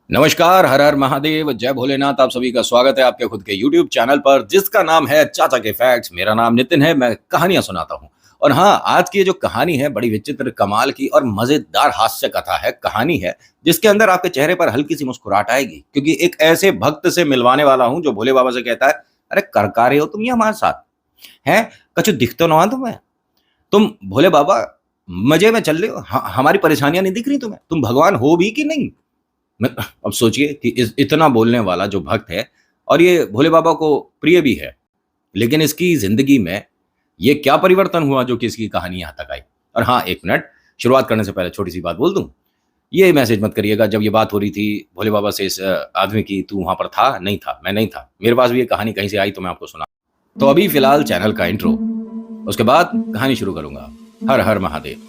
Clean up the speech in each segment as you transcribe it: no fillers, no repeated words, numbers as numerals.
नमस्कार, हर हर महादेव, जय भोलेनाथ। आप सभी का स्वागत है आपके खुद के YouTube चैनल पर जिसका नाम है चाचा के फैक्ट्स। मेरा नाम नितिन है, मैं कहानियां सुनाता हूं। और हाँ, आज की जो कहानी है बड़ी विचित्र, कमाल की और मजेदार हास्य कथा है, कहानी है जिसके अंदर आपके चेहरे पर हल्की सी मुस्कुराहट आएगी, क्योंकि एक ऐसे भक्त से मिलवाने वाला हूं जो भोले बाबा से कहता है, अरे कर का रहे हो तुम ये हमारे साथ? हैं? कछु दिख तो ना तुम्हें? तुम भोले बाबा मजे में चल रहे हो, हमारी परेशानियां नहीं दिख रही तुम्हें? तुम भगवान हो भी कि नहीं? मैं अब सोचिए कि इतना बोलने वाला जो भक्त है और ये भोले बाबा को प्रिय भी है, लेकिन इसकी जिंदगी में ये क्या परिवर्तन हुआ जो कि इसकी कहानी यहाँ तक आई। और हाँ, एक मिनट, शुरुआत करने से पहले छोटी सी बात बोल दूं। ये मैसेज मत करिएगा जब ये बात हो रही थी भोले बाबा से इस आदमी की, तू वहां पर था? नहीं था, मैं नहीं था। मेरे पास भी ये कहानी कहीं से आई तो मैं आपको सुना। तो अभी फिलहाल चैनल का इंट्रो, उसके बाद कहानी शुरू करूंगा। हर हर महादेव।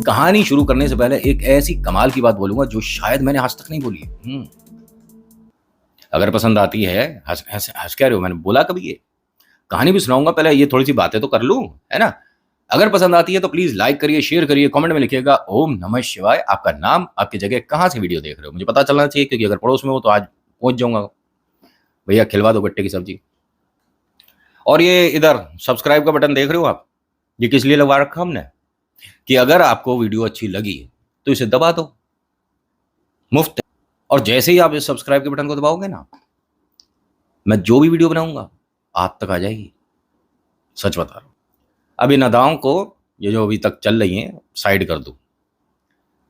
कहानी शुरू करने से पहले एक ऐसी कमाल की बात बोलूंगा जो शायद मैंने आज तक नहीं बोली है। अगर पसंद आती है, हंस कह रहे हो, मैंने बोला कभी ये? कहानी भी सुनाऊंगा, पहले ये थोड़ी सी बातें तो कर लूं, है ना? अगर पसंद आती है तो प्लीज लाइक करिए, शेयर करिए, कमेंट में लिखिएगा ओम नमः शिवाय, आपका नाम, आपकी जगह, कहां से वीडियो देख रहे हो, मुझे पता चलना चाहिए, क्योंकि अगर पड़ोस में हो तो आज पहुंच जाऊंगा। भैया खिलवा दो गट्टे की सब्जी। और ये इधर सब्सक्राइब का बटन देख रहे हो आप, ये किस लिए लगा रखा हमने? कि अगर आपको वीडियो अच्छी लगी तो इसे दबा दो, मुफ्त। और जैसे ही आप इस सब्सक्राइब के बटन को दबाओगे ना, मैं जो भी वीडियो बनाऊंगा आप तक आ जाएगी। सच बता रहा हूं। अब इन अदाओं को, ये जो अभी तक चल रही हैं, साइड कर दो,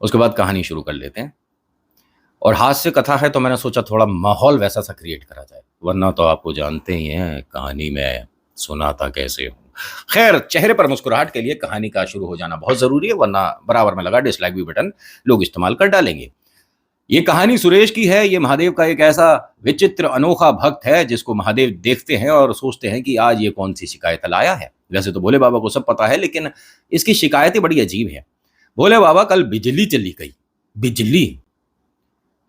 उसके बाद कहानी शुरू कर लेते हैं। और हास्य कथा है तो मैंने सोचा थोड़ा माहौल वैसा सा क्रिएट करा जाए, वरना तो आपको जानते ही हैं कहानी में सुनाता कैसे हूं। खैर, चेहरे पर मुस्कुराहट के लिए कहानी का शुरू हो जाना बहुत जरूरी है, वरना बराबर में लगा डिसलाइक भी बटन लोग इस्तेमाल कर डालेंगे। ये कहानी सुरेश की है। ये महादेव का एक ऐसा विचित्र अनोखा भक्त है जिसको महादेव देखते हैं और सोचते हैं कि आज ये कौन सी शिकायत लाया है। वैसे तो भोले बाबा को सब पता है, लेकिन इसकी शिकायतें बड़ी अजीब है। भोले बाबा, कल बिजली चली गई। बिजली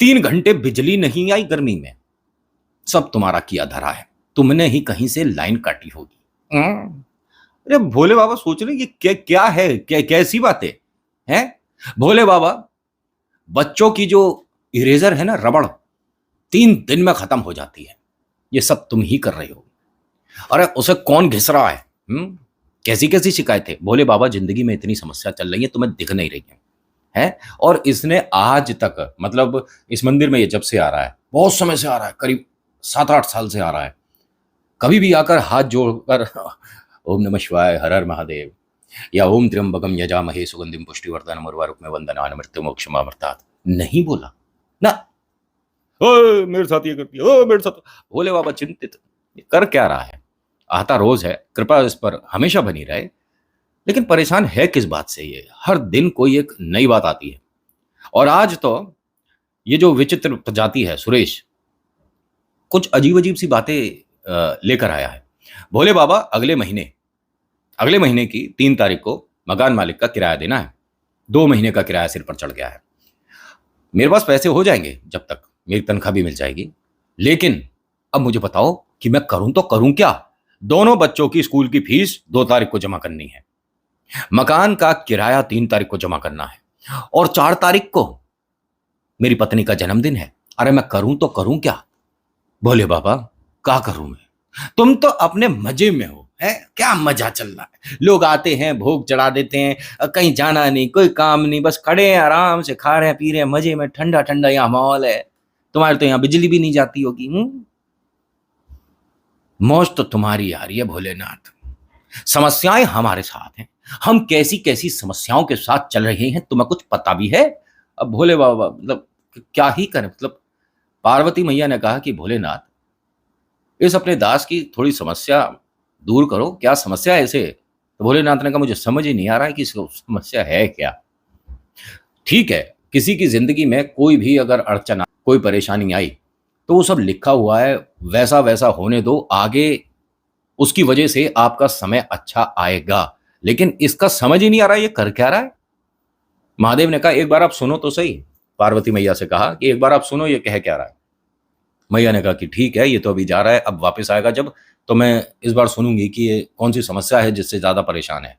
3 घंटे बिजली नहीं आई गर्मी में। सब तुम्हारा किया धरा है, तुमने ही कहीं से लाइन काटी होगी। अरे भोले बाबा सोच रहे ये क्या है, कैसी बातें हैं? भोले बाबा, बच्चों की जो इरेजर है ना, रबड़, 3 दिन में खत्म हो जाती है, ये सब तुम ही कर रहे हो। अरे उसे कौन घिस रहा है? कैसी कैसी शिकायतें? भोले बाबा, जिंदगी में इतनी समस्या चल रही है, तुम्हें दिख नहीं रही है? और इसने आज तक, मतलब इस मंदिर में ये जब से आ रहा है, बहुत समय से आ रहा है, करीब 7-8 साल से आ रहा है, कभी भी आकर हाथ जोड़कर ओम नमः शिवाय, हर हर महादेव, या ओम त्र्यंबकम यजामहे सुगंधिम पुष्टिवर्धनम उर्वारुकमेव वंदनान् मृत्युमोक्षमामृतात् नहीं बोला ना। ओ मेरे साथ ये करती है, ओ मेरे साथ। भोले बाबा चिंतित, ये कर क्या रहा है? आता रोज है, कृपा इस पर हमेशा बनी रहे। लेकिन परेशान है किस बात से? ये हर दिन कोई एक नई बात आती है। और आज तो ये जो विचित्र प्रजाति है सुरेश, कुछ अजीब अजीब सी बातें लेकर आया है। भोले बाबा, अगले महीने की 3 तारीख को मकान मालिक का किराया देना है। 2 महीने का किराया सिर पर चढ़ गया है। मेरे पास पैसे हो जाएंगे जब तक मेरी तनख्वाह भी मिल जाएगी, लेकिन अब मुझे बताओ कि मैं करूं तो करूं क्या? दोनों बच्चों की स्कूल की फीस 2 तारीख को जमा करनी है, मकान का किराया 3 तारीख को जमा करना है, और 4 तारीख को मेरी पत्नी का जन्मदिन है। अरे मैं करूं तो करूं क्या? भोले बाबा, क्या करूं मैं? तुम तो अपने मजे में हो, है? क्या मजा चल रहा है? लोग आते हैं, भोग चढ़ा देते हैं, कहीं जाना नहीं, कोई काम नहीं, बस खड़े हैं, आराम से खा रहे हैं, पी रहे हैं, मजे में, ठंडा ठंडा यहाँ माहौल है। तुम्हारे तो यहाँ बिजली भी नहीं जाती होगी। मौज तो तुम्हारी आ रही है भोलेनाथ, समस्याएं हमारे साथ हैं। हम कैसी कैसी समस्याओं के साथ चल रहे हैं, तुम्हें कुछ पता भी है? अब भोले बाबा, मतलब क्या ही करें। मतलब पार्वती मैया ने कहा कि भोलेनाथ, इस अपने दास की थोड़ी समस्या दूर करो, क्या समस्या है इसे? तो भोलेनाथ ने कहा, मुझे समझ ही नहीं आ रहा है कि समस्या है क्या। ठीक है, किसी की जिंदगी में कोई भी अगर अड़चन, कोई परेशानी आई, तो वो सब लिखा हुआ है, वैसा वैसा होने दो, आगे उसकी वजह से आपका समय अच्छा आएगा। लेकिन इसका समझ ही नहीं आ रहा है, ये कर क्या रहा है? महादेव ने कहा, एक बार आप सुनो तो सही। पार्वती मैया से कहा कि एक बार आप सुनो, ये कह क्या रहा है। मैया ने कहा कि ठीक है, ये तो अभी जा रहा है, अब वापस आएगा जब, तो मैं इस बार सुनूंगी कि ये कौन सी समस्या है जिससे ज़्यादा परेशान है।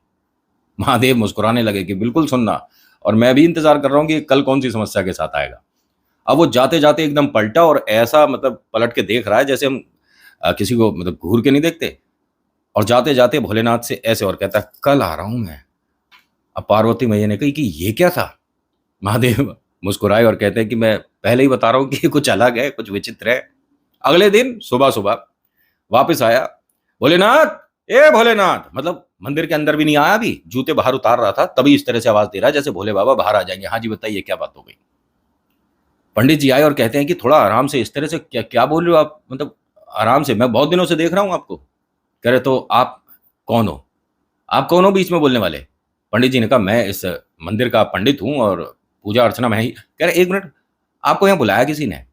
महादेव मुस्कुराने लगे कि बिल्कुल सुनना, और मैं भी इंतज़ार कर रहा हूँ कि कल कौन सी समस्या के साथ आएगा। अब वो जाते-जाते एकदम पलटा और ऐसा मतलब पलट के देख रहा है जैसे हम किसी को मतलब घूर के नहीं देखते, और जाते-जाते भोलेनाथ से ऐसे और कहता है, "कल आ रहा हूँ मैं।" अब पार्वती मैया ने कही कि ये क्या था? महादेव मुस्कुराए और कहते हैं कि मैं पहले ही बता रहा हूँ कि ये कुछ अलग है, कुछ विचित्र है। अगले दिन सुबह-सुबह वापस आया, "भोलेनाथ, ए भोलेनाथ!" मतलब मंदिर के अंदर भी नहीं आया अभी, जूते बाहर उतार रहा था, तभी इस तरह से आवाज़ दे रहा है जैसे भोले बाबा बाहर आ जाएँगे। "हाँ जी, बताइए क्या बात हो गई?" पंडित जी आए और कहते हैं कि थोड़ा आराम से, इस तरह से क्या क्या बोल रहे हो आप? मतलब आराम से, मैं बहुत दिनों से देख रहा हूँ आपको। कह रहे, तो आप कौन हो? आप कौन हो बीच में बोलने वाले? पंडित जी ने कहा, मैं इस मंदिर का पंडित हूँ और पूजा अर्चना मैं ही। कह रहे, एक मिनट, आपको यहाँ बुलाया किसी ने?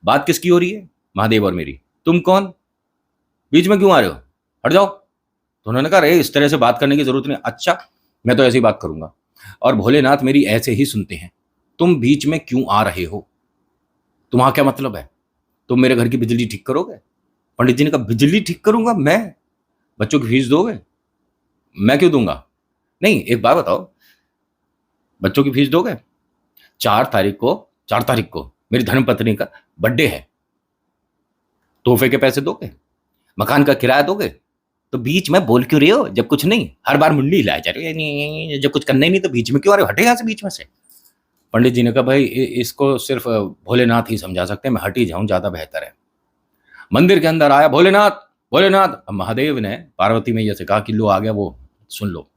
बात किसकी हो रही है? महादेव और मेरी। तुम कौन? बीच में क्यों आ रहे हो? हट जाओ। तो उन्होंने कहा, अरे इस तरह से बात करने की जरूरत नहीं। अच्छा, मैं तो ऐसे ही बात करूंगा, और भोलेनाथ मेरी ऐसे ही सुनते हैं। तुम बीच में क्यों आ रहे हो? तुम्हारा क्या मतलब है? तुम मेरे घर की बिजली ठीक करोगे? पंडित जी ने कहा, बिजली ठीक करूंगा मैं? बच्चों की फीस दोगे? मैं क्यों दूंगा? नहीं, एक बात बताओ, बच्चों की फीस दोगे? 4 तारीख को मेरी धर्मपत्नी का बर्थडे है, तोहफे के पैसे दोगे? मकान का किराया दोगे? तो बीच में बोल क्यों रहे हो जब कुछ नहीं? हर बार मुंडी हिलाए जा रहे हो, जब कुछ करना ही नहीं तो बीच में क्यों आ रहे हो? हटे यहाँ से बीच में से। पंडित जी ने कहा, भाई इसको सिर्फ भोलेनाथ ही समझा सकते हैं, मैं हट ही जाऊं, ज्यादा बेहतर है। मंदिर के अंदर आया, भोलेनाथ, भोलेनाथ। अब महादेव ने पार्वती मैया से कहा कि लो आ गया वो, सुन लो,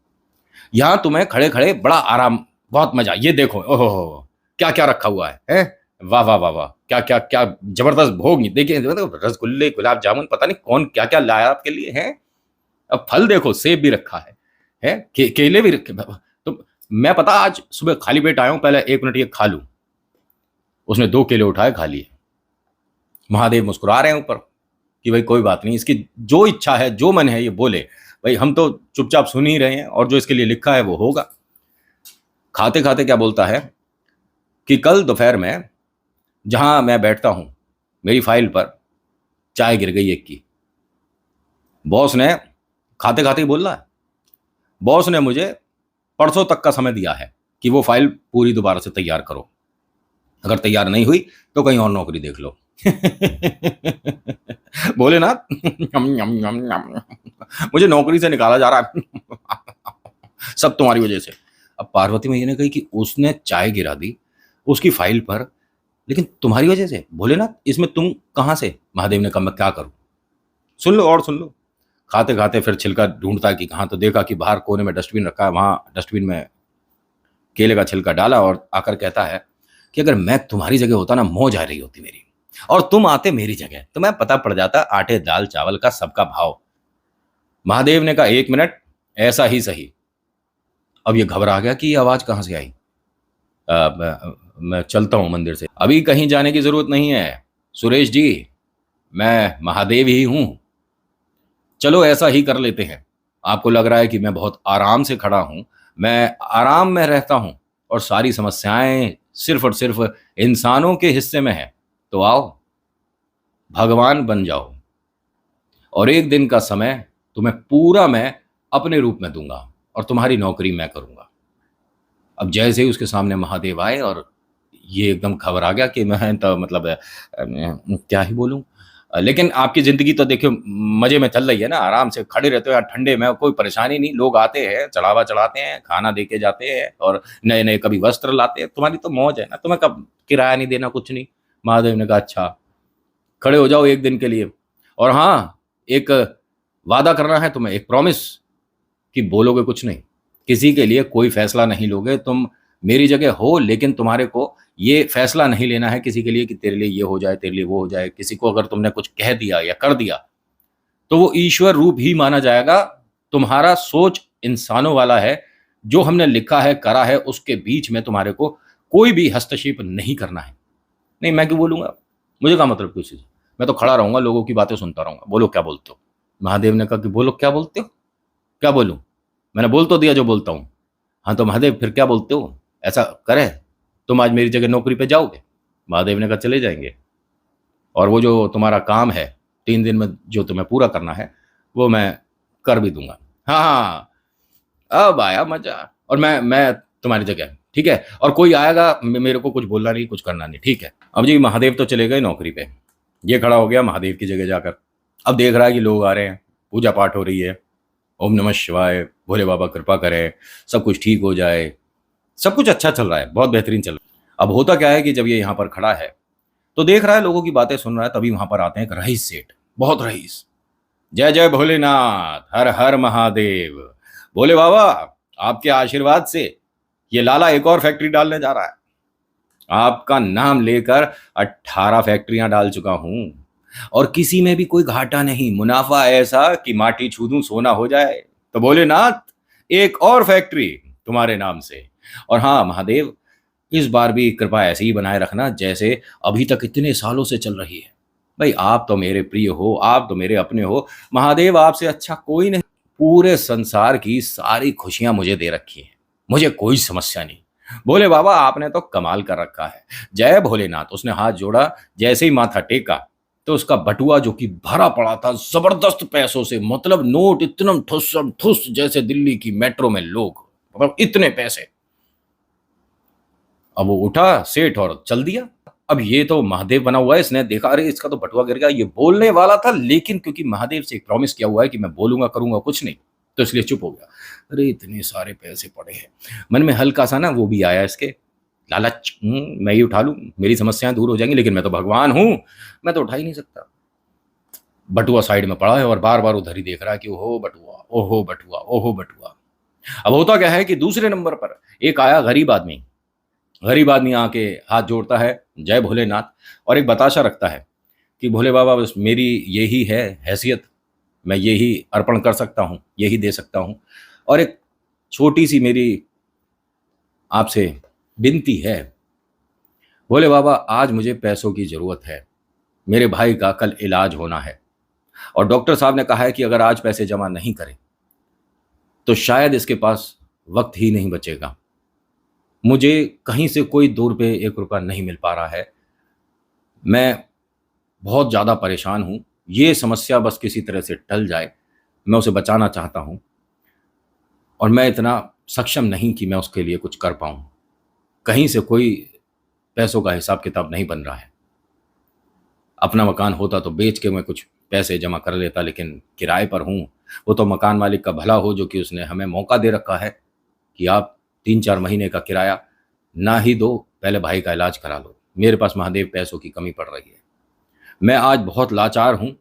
यहाँ तुम्हें खड़े खड़े बड़ा आराम, बहुत मजा, ये देखो, ओहो क्या क्या रखा हुआ है? वाह वाह वाह वाह, क्या क्या क्या जबरदस्त भोग, देखिए मतलब रसगुल्ले, गुलाब जामुन, पता नहीं कौन क्या क्या लाया आपके लिए है। अब फल देखो, सेब भी रखा है केले भी रखे। तो मैं पता आज सुबह खाली पेट आया हूं, पहले 1 मिनट ये खा लूं। उसने 2 केले उठाए, खा लिए। महादेव मुस्कुरा रहे हैं ऊपर कि भाई कोई बात नहीं, इसकी जो इच्छा है, जो मन है ये बोले, भाई हम तो चुपचाप सुन ही रहे हैं, और जो इसके लिए लिखा है वो होगा। खाते खाते क्या बोलता है कि कल दोपहर में जहां मैं बैठता हूं, मेरी फाइल पर चाय गिर गई एक की। बॉस ने, खाते खाते ही बोल रहा है, बॉस ने मुझे परसों तक का समय दिया है कि वो फाइल पूरी दोबारा से तैयार करो। अगर तैयार नहीं हुई तो कहीं और नौकरी देख लो। भोलेनाथ, मुझे नौकरी से निकाला जा रहा है। सब तुम्हारी वजह से। अब पार्वती मैया ने कही कि उसने चाय गिरा दी उसकी फाइल पर, लेकिन तुम्हारी वजह से? भोलेनाथ, इसमें तुम कहां से? महादेव ने कहा, मैं क्या करूं? सुन लो और सुन लो। खाते खाते फिर छिलका ढूंढता कि कहां, तो देखा कि बाहर कोने में डस्टबिन रखा है, वहां डस्टबिन में केले का छिलका डाला, और आकर कहता है कि अगर मैं तुम्हारी जगह होता ना, मौज आ रही होती मेरी, और तुम आते मेरी जगह तो मैं पता पड़ जाता आटे दाल चावल का सबका भाव। महादेव ने कहा, 1 मिनट, ऐसा ही सही। अब ये घबरा गया कि ये आवाज कहां से आई। मैं चलता हूं मंदिर से, अभी कहीं जाने की जरूरत नहीं है सुरेश जी, मैं महादेव ही हूं। चलो ऐसा ही कर लेते हैं। आपको लग रहा है कि मैं बहुत आराम से खड़ा हूं, मैं आराम में रहता हूं, और सारी समस्याएं सिर्फ और सिर्फ इंसानों के हिस्से में है, तो आओ भगवान बन जाओ, और एक दिन का समय तुम्हें पूरा मैं अपने रूप में दूंगा, और तुम्हारी नौकरी मैं करूंगा। अब जैसे ही उसके सामने महादेव आए, और ये एकदम घबरा गया कि मैं तो मतलब क्या ही बोलूं। लेकिन आपकी ज़िंदगी तो देखिए मज़े में चल रही है ना, आराम से खड़े रहते हो यार, ठंडे में, कोई परेशानी नहीं, लोग आते हैं, चढ़ावा चढ़ाते हैं, खाना दे के जाते हैं, और नए-नए कभी वस्त्र लाते हैं, तुम्हारी तो मौज है ना, तुम्हें कब किराया नहीं देना, कुछ नहीं। महादेव ने कहा, अच्छा, खड़े हो जाओ एक दिन के लिए, और हाँ, एक वादा करना है तुम्हें, एक प्रॉमिस, कि बोलोगे कुछ नहीं, किसी के लिए कोई फैसला नहीं लोगे, तुम मेरी जगह हो, लेकिन तुम्हारे को ये फैसला नहीं लेना है किसी के लिए कि तेरे लिए ये हो जाए, तेरे लिए वो हो जाए। किसी को अगर तुमने कुछ कह दिया या कर दिया तो वो ईश्वर रूप ही माना जाएगा। तुम्हारा सोच इंसानों वाला है, जो हमने लिखा है, करा है, उसके बीच में तुम्हारे को कोई भी हस्तक्षेप नहीं करना है। नहीं, मैं क्यों बोलूंगा, मुझे क्या मतलब किसी से, मैं तो खड़ा रहूंगा, लोगों की बातें सुनता रहूंगा, बोलो क्या बोलते हो। महादेव ने कहा कि बोलो क्या बोलते हो, क्या बोलूं, मैंने बोल तो दिया जो बोलता हूं। हाँ तो महादेव फिर क्या बोलते हो, ऐसा करे, तुम आज मेरी जगह नौकरी पे जाओगे? महादेव ने कहा, चले जाएंगे। और वो जो तुम्हारा काम है 3 दिन में जो तुम्हें पूरा करना है वो मैं कर भी दूंगा। हाँ हाँ, अब आया मजा। और मैं तुम्हारी जगह, ठीक है। और कोई आएगा मेरे को कुछ बोलना नहीं, कुछ करना नहीं, ठीक है। अब जी महादेव तो चले गए नौकरी पे, ये खड़ा हो गया महादेव की जगह जाकर। अब देख रहा है कि लोग आ रहे हैं, पूजा पाठ हो रही है, ओम नमः शिवाय, भोले बाबा कृपा करें, सब कुछ ठीक हो जाए। सब कुछ अच्छा चल रहा है, बहुत बेहतरीन चल रहा है। अब होता क्या है कि जब ये यहाँ पर खड़ा है तो देख रहा है, लोगों की बातें सुन रहा है, तभी वहां पर आते हैं एक रईस सेठ, बहुत रईस। जय जय भोलेनाथ, हर हर महादेव। भोले बाबा, आपके आशीर्वाद से ये लाला एक और फैक्ट्री डालने जा रहा है। आपका नाम लेकर 18 फैक्ट्रियां डाल चुका हूं और किसी में भी कोई घाटा नहीं, मुनाफा ऐसा कि माटी छू दूं सोना हो जाए। तो भोलेनाथ, एक और फैक्ट्री तुम्हारे नाम से। और हाँ महादेव, इस बार भी कृपा ऐसे ही बनाए रखना जैसे अभी तक इतने सालों से चल रही है। भाई आप तो मेरे प्रिय हो, आप तो मेरे अपने हो महादेव, आपसे अच्छा कोई नहीं। पूरे संसार की सारी खुशियां मुझे दे रखी हैं, मुझे कोई समस्या नहीं। बोले बाबा आपने तो कमाल कर रखा है। जय भोलेनाथ। उसने हाथ जोड़ा, जैसे ही माथा टेका तो उसका बटुआ जो कि भरा पड़ा था जबरदस्त पैसों से, मतलब नोट इतना ठुस ठुस जैसे दिल्ली की मेट्रो में लोग, मतलब इतने पैसे। अब वो उठा सेठ और चल दिया। अब ये तो महादेव बना हुआ है, इसने देखा अरे इसका तो बटुआ गिर गया, ये बोलने वाला था लेकिन क्योंकि महादेव से एक प्रॉमिस किया हुआ है कि मैं बोलूंगा करूंगा कुछ नहीं, तो इसलिए चुप हो गया। अरे इतने सारे पैसे पड़े हैं, मन में हल्का सा ना वो भी आया इसके लालच, मैं ही उठा लूं, मेरी समस्याएं दूर हो जाएंगी, लेकिन मैं तो भगवान हूं, मैं तो उठा ही नहीं सकता। बटुआ साइड में पड़ा है और बार बार उधर ही देख रहा है कि ओहो बटुआ, ओहो बटुआ, ओहो बटुआ। अब होता क्या है कि दूसरे नंबर पर एक आया गरीब आदमी। गरीब आदमी आके हाथ जोड़ता है, जय भोलेनाथ, और एक बताशा रखता है कि भोले बाबा बस मेरी यही है हैसियत, मैं यही अर्पण कर सकता हूँ, यही दे सकता हूँ। और एक छोटी सी मेरी आपसे विनती है, भोले बाबा आज मुझे पैसों की ज़रूरत है, मेरे भाई का कल इलाज होना है और डॉक्टर साहब ने कहा है कि अगर आज पैसे जमा नहीं करें तो शायद इसके पास वक्त ही नहीं बचेगा। मुझे कहीं से कोई 2 रुपये 1 रुपया नहीं मिल पा रहा है, मैं बहुत ज़्यादा परेशान हूँ, ये समस्या बस किसी तरह से टल जाए, मैं उसे बचाना चाहता हूँ और मैं इतना सक्षम नहीं कि मैं उसके लिए कुछ कर पाऊँ। कहीं से कोई पैसों का हिसाब किताब नहीं बन रहा है। अपना मकान होता तो बेच के मैं कुछ पैसे जमा कर लेता, लेकिन किराए पर हूँ। वो तो मकान मालिक का भला हो जो कि उसने हमें मौका दे रखा है कि आप 3-4 महीने का किराया ना ही दो, पहले भाई का इलाज करा लो। मेरे पास महादेव पैसों की कमी पड़ रही है, मैं आज बहुत लाचार हूँ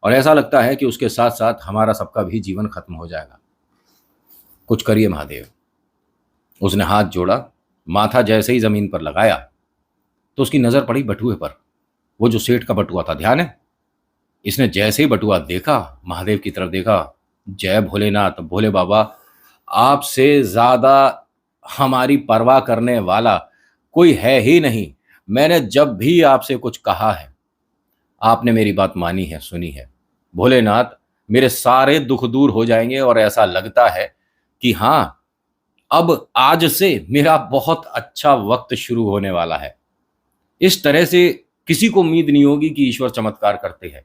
और ऐसा लगता है कि उसके साथ साथ हमारा सबका भी जीवन खत्म हो जाएगा। कुछ करिए महादेव। उसने हाथ जोड़ा, माथा जैसे ही जमीन पर लगाया तो उसकी नजर पड़ी बटुए पर, वो जो सेठ का बटुआ था, ध्यान है। इसने जैसे ही बटुआ देखा, महादेव की तरफ देखा, जय भोलेनाथ, भोले बाबा आपसे ज्यादा हमारी परवाह करने वाला कोई है ही नहीं। मैंने जब भी आपसे कुछ कहा है आपने मेरी बात मानी है, सुनी है। भोलेनाथ, मेरे सारे दुख दूर हो जाएंगे और ऐसा लगता है कि हाँ, अब आज से मेरा बहुत अच्छा वक्त शुरू होने वाला है। इस तरह से किसी को उम्मीद नहीं होगी कि ईश्वर चमत्कार करते हैं,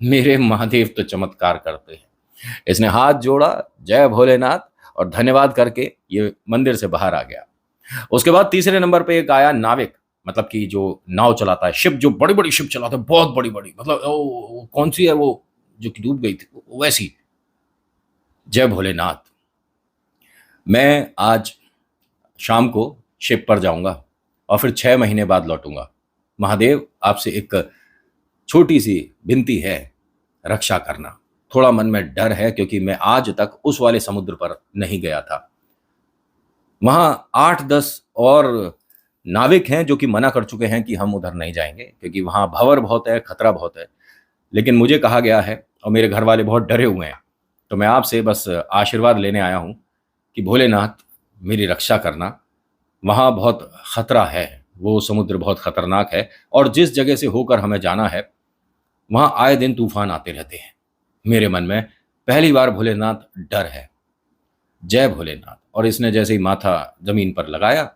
मेरे महादेव तो चमत्कार करते हैं। इसने हाथ जोड़ा, जय भोलेनाथ, और धन्यवाद करके ये मंदिर से बाहर आ गया। उसके बाद तीसरे नंबर पे एक आया नाविक, मतलब कि जो नाव चलाता है, शिप, जो बड़ी बड़ी शिप चलाता है, बहुत बड़ी बड़ी, मतलब कौन सी है वो जो कि डूब गई थी वैसी। जय भोलेनाथ, मैं आज शाम को शिप पर जाऊंगा और फिर 6 महीने बाद लौटूंगा। महादेव आपसे एक छोटी सी विनती है, रक्षा करना। थोड़ा मन में डर है क्योंकि मैं आज तक उस वाले समुद्र पर नहीं गया था। वहां 8-10 और नाविक हैं जो कि मना कर चुके हैं कि हम उधर नहीं जाएंगे क्योंकि वहां भंवर बहुत है, खतरा बहुत है। लेकिन मुझे कहा गया है और मेरे घर वाले बहुत डरे हुए हैं, तो मैं आपसे बस आशीर्वाद लेने आया हूं कि भोलेनाथ मेरी रक्षा करना। वहां बहुत खतरा है, वो समुद्र बहुत खतरनाक है और जिस जगह से होकर हमें जाना है वहां आए दिन तूफान आते रहते हैं। मेरे मन में पहली बार भोलेनाथ डर है। जय भोलेनाथ। और इसने जैसे ही माथा जमीन पर लगाया,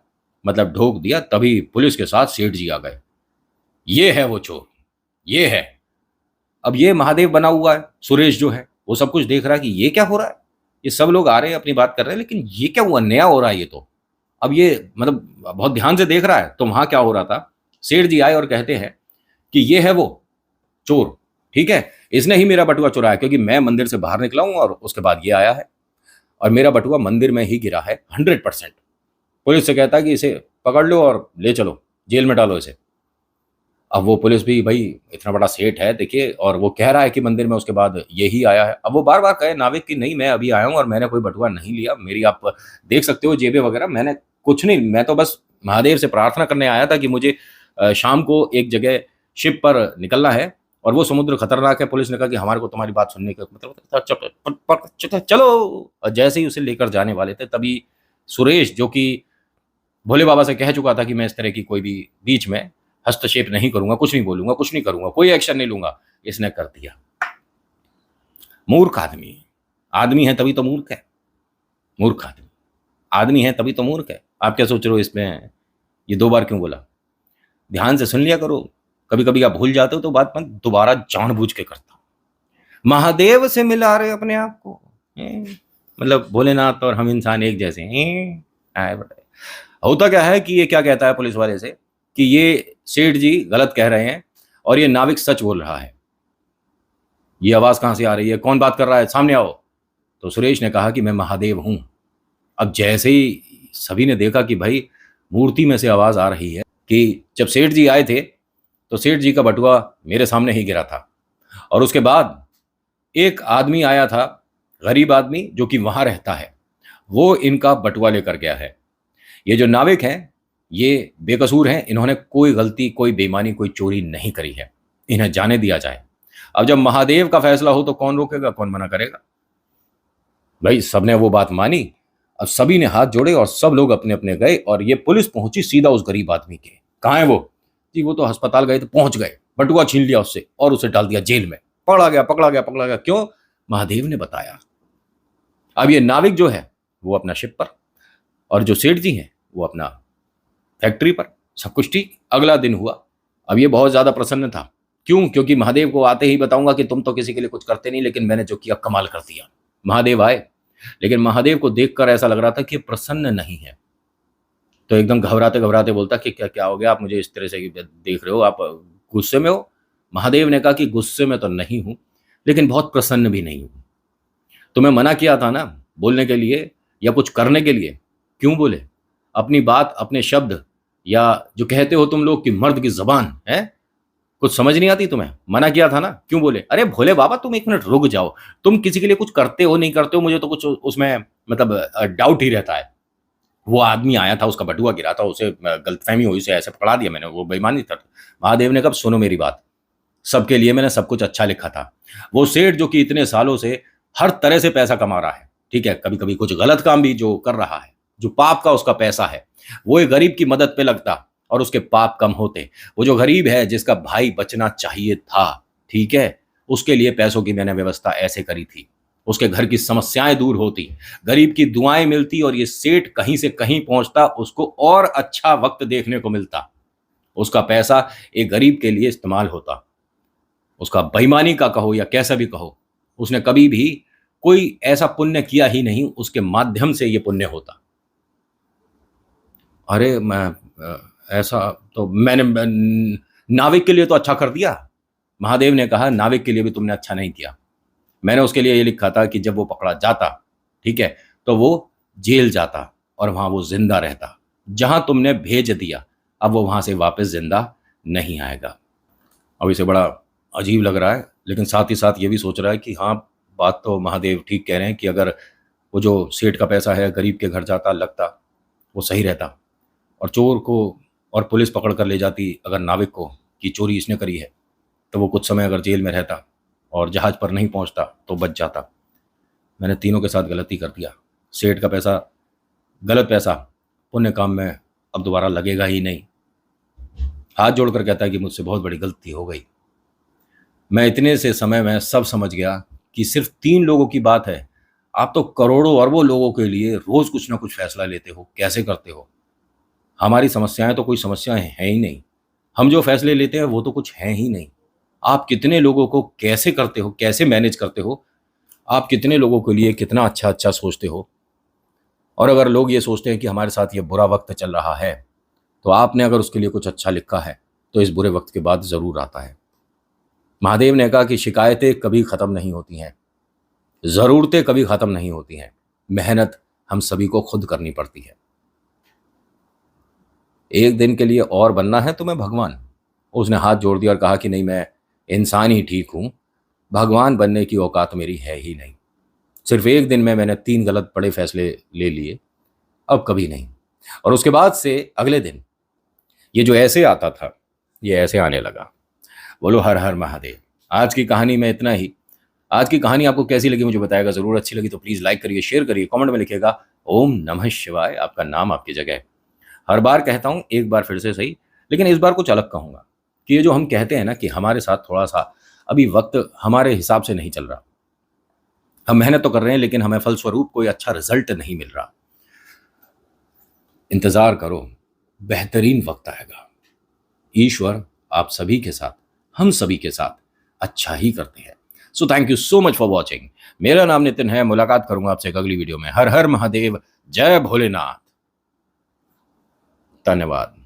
मतलब ढोक दिया, तभी पुलिस के साथ सेठ जी आ गए। ये है वो चोर, ये है। अब ये महादेव बना हुआ है, सुरेश जो है वो सब कुछ देख रहा है कि ये क्या हो रहा है, ये सब लोग आ रहे हैं अपनी बात कर रहे हैं, लेकिन ये क्या हुआ, नया हो रहा है ये तो। अब ये मतलब बहुत ध्यान से देख रहा है। तो वहां क्या हो रहा था, सेठ जी आए और कहते हैं कि ये है वो चोर, ठीक है, इसने ही मेरा बटुआ चुराया, क्योंकि मैं मंदिर से बाहर निकला हूं और उसके बाद ये आया है और मेरा बटुआ मंदिर में ही गिरा है 100%। पुलिस से कहता है कि इसे पकड़ लो और ले चलो, जेल में डालो इसे। अब वो पुलिस भी भाई इतना बड़ा सेठ है देखिए, और वो कह रहा है कि मंदिर में उसके बाद यही आया है। अब वो बार बार कहे नाविक कि नहीं, मैं अभी आया हूँ और मैंने कोई बटुआ नहीं लिया, मेरी आप देख सकते हो जेबें वगैरह, मैंने कुछ नहीं, मैं तो बस महादेव से प्रार्थना करने आया था कि मुझे शाम को एक जगह शिप पर निकलना है और वो समुद्र खतरनाक है। पुलिस ने कहा कि हमारे को तुम्हारी बात सुनने का मतलब चलो। और जैसे ही उसे लेकर जाने वाले थे तभी सुरेश, जो कि भोले बाबा से कह चुका था कि मैं इस तरह की कोई भी बीच में हस्तक्षेप नहीं करूंगा, कुछ नहीं बोलूंगा, कुछ नहीं करूंगा, कोई एक्शन नहीं लूंगा, इसने कर दिया। मूर्ख आदमी, आदमी है तभी तो मूर्ख है, मूर्ख आदमी, आदमी है तभी तो मूर्ख है। आप क्या सोच रहे हो इसमें ये 2 बार क्यों बोला? ध्यान से सुन लिया करो, कभी कभी आप भूल जाते हो तो बात मैं दोबारा जानबूझ के करता हूं। महादेव से मिला रहे अपने आप को, मतलब भोलेनाथ और हम इंसान एक जैसे हैं। होता क्या है कि ये क्या कहता है पुलिस वाले से कि ये सेठ जी गलत कह रहे हैं और ये नाविक सच बोल रहा है, ये आवाज कहां से आ रही है, कौन बात कर रहा है, सामने आओ। तो सुरेश ने कहा कि मैं महादेव हूं। अब जैसे ही सभी ने देखा कि भाई मूर्ति में से आवाज आ रही है कि जब सेठ जी आए थे तो सेठ जी का बटुआ मेरे सामने ही गिरा था, और उसके बाद एक आदमी आया था, गरीब आदमी जो कि वहां रहता है, वो इनका बटुआ लेकर गया है। ये जो नाविक हैं ये बेकसूर हैं, इन्होंने कोई गलती, कोई बेईमानी, कोई चोरी नहीं करी है, इन्हें जाने दिया जाए। अब जब महादेव का फैसला हो तो कौन रोकेगा, कौन मना करेगा? भाई सबने वो बात मानी। अब सभी ने हाथ जोड़े और सब लोग अपने अपने गए, और ये पुलिस पहुंची सीधा उस गरीब आदमी के। कहाँ है वो? जी वो तो अस्पताल गए थे, पहुंच गए, बटुआ छीन लिया उससे और उसे डाल दिया जेल में। पकड़ा गया, पकड़ा गया, पकड़ा गया। क्यों? महादेव ने बताया। अब ये नाविक जो है वो अपना शिप पर, और जो सेठ जी हैं वो अपना फैक्ट्री पर। सब कुछ ठीक। अगला दिन हुआ। अब ये बहुत ज्यादा प्रसन्न था। क्यों? क्योंकि महादेव को आते ही बताऊंगा कि तुम तो किसी के लिए कुछ करते नहीं, लेकिन मैंने जो किया कमाल कर दिया। महादेव आए, लेकिन महादेव को देखकर ऐसा लग रहा था कि प्रसन्न नहीं है। तो एकदम घबराते घबराते बोलता कि क्या क्या हो गया, आप मुझे इस तरह से देख रहे हो, आप गुस्से में हो? महादेव ने कहा कि गुस्से में तो नहीं हूं, लेकिन बहुत प्रसन्न भी नहीं हूं। तुम्हें मना किया था ना बोलने के लिए या कुछ करने के लिए, क्यों बोले? अपनी बात, अपने शब्द, या जो कहते हो तुम लोग कि मर्द की जबान है, कुछ समझ नहीं आती तुम्हें? मना किया था ना, क्यों बोले? अरे भोले बाबा तुम 1 मिनट रुक जाओ, तुम किसी के लिए कुछ करते हो नहीं करते हो, मुझे तो कुछ उसमें मतलब डाउट ही रहता है। वो आदमी आया था, उसका बटुआ गिरा था, उसे गलतफहमी हुई, उसे ऐसे पकड़ा दिया मैंने, वो बेईमानी था। महादेव ने कहा सुनो मेरी बात, सबके लिए मैंने सब कुछ अच्छा लिखा था। वो सेठ जो कि इतने सालों से हर तरह से पैसा कमा रहा है, ठीक है, कभी कभी कुछ गलत काम भी जो कर रहा है, जो पाप का उसका पैसा है, वो एक गरीब की मदद पे लगता और उसके पाप कम होते। वो जो गरीब है जिसका भाई बचना चाहिए था, ठीक है, उसके लिए पैसों की मैंने व्यवस्था ऐसे करी थी, उसके घर की समस्याएं दूर होती, गरीब की दुआएं मिलती, और ये सेठ कहीं से कहीं पहुंचता, उसको और अच्छा वक्त देखने को मिलता, उसका पैसा एक गरीब के लिए इस्तेमाल होता। उसका बेईमानी का कहो या कैसा भी कहो, उसने कभी भी कोई ऐसा पुण्य किया ही नहीं, उसके माध्यम से ये पुण्य होता। अरे मैं ऐसा तो नाविक के लिए तो अच्छा कर दिया। महादेव ने कहा नाविक के लिए भी तुमने अच्छा नहीं किया। मैंने उसके लिए ये लिखा था कि जब वो पकड़ा जाता, ठीक है, तो वो जेल जाता और वहां वो जिंदा रहता। जहां तुमने भेज दिया, अब वो वहां से वापस जिंदा नहीं आएगा। अब इसे बड़ा अजीब लग रहा है, लेकिन साथ ही साथ ये भी सोच रहा है कि हाँ, बात तो महादेव ठीक कह रहे हैं कि अगर वो जो सेठ का पैसा है गरीब के घर जाता, लगता, वो सही रहता, और चोर को और पुलिस पकड़ कर ले जाती अगर नाविक को कि चोरी इसने करी है, तो वो कुछ समय अगर जेल में रहता और जहाज पर नहीं पहुंचता तो बच जाता। मैंने तीनों के साथ गलती कर दिया। सेठ का पैसा गलत पैसा, पुण्य काम में अब दोबारा लगेगा ही नहीं। हाथ जोड़कर कहता है कि मुझसे बहुत बड़ी गलती हो गई। मैं इतने से समय में सब समझ गया कि सिर्फ 3 लोगों की बात है, आप तो करोड़ों अरबों लोगों के लिए रोज कुछ ना कुछ फैसला लेते हो, कैसे करते हो? हमारी समस्याएं तो कोई समस्याएं हैं ही नहीं, हम जो फैसले लेते हैं वो तो कुछ हैं ही नहीं। आप कितने लोगों को कैसे करते हो, कैसे मैनेज करते हो, आप कितने लोगों के लिए कितना अच्छा-अच्छा सोचते हो। और अगर लोग ये सोचते हैं कि हमारे साथ ये बुरा वक़्त चल रहा है, तो आपने अगर उसके लिए कुछ अच्छा लिखा है, तो इस बुरे वक़्त के बाद ज़रूर आता है। महादेव ने कहा कि शिकायतें कभी ख़त्म नहीं होती हैं, ज़रूरतें कभी ख़त्म नहीं होती हैं, मेहनत हम सभी को खुद करनी पड़ती है। एक दिन के लिए और बनना है तो मैं भगवान। उसने हाथ जोड़ दिया और कहा कि नहीं, मैं इंसान ही ठीक हूँ, भगवान बनने की औकात मेरी है ही नहीं। सिर्फ़ एक दिन में मैंने 3 गलत बड़े फ़ैसले ले लिए, अब कभी नहीं। और उसके बाद से अगले दिन ये जो ऐसे आता था, ये ऐसे आने लगा। बोलो हर हर महादेव। आज की कहानी में इतना ही। आज की कहानी आपको कैसी लगी मुझे बताइएगा ज़रूर। अच्छी लगी तो प्लीज़ लाइक करिए, शेयर करिए, कमेंट में लिखिएगा ओम नमः शिवाय, आपका नाम आपकी जगह। हर बार कहता हूँ, एक बार फिर से सही, लेकिन इस बार कुछ अलग कहूँगा कि ये जो हम कहते हैं ना कि हमारे साथ थोड़ा-सा अभी वक़्त हमारे हिसाब से नहीं चल रहा। हम मेहनत तो कर रहे हैं लेकिन हमें फलस्वरूप कोई अच्छा रिज़ल्ट नहीं मिल रहा। इंतज़ार करो, बेहतरीन वक़्त आएगा। ईश्वर आप सभी के साथ, हम सभी के साथ अच्छा ही करते हैं। So thank you so much for watching. मेरा नाम नितिन है, मुलाकात करूँगा आपसे एक अगली वीडियो में। हर हर महादेव, जय भोलेनाथ। धन्यवाद।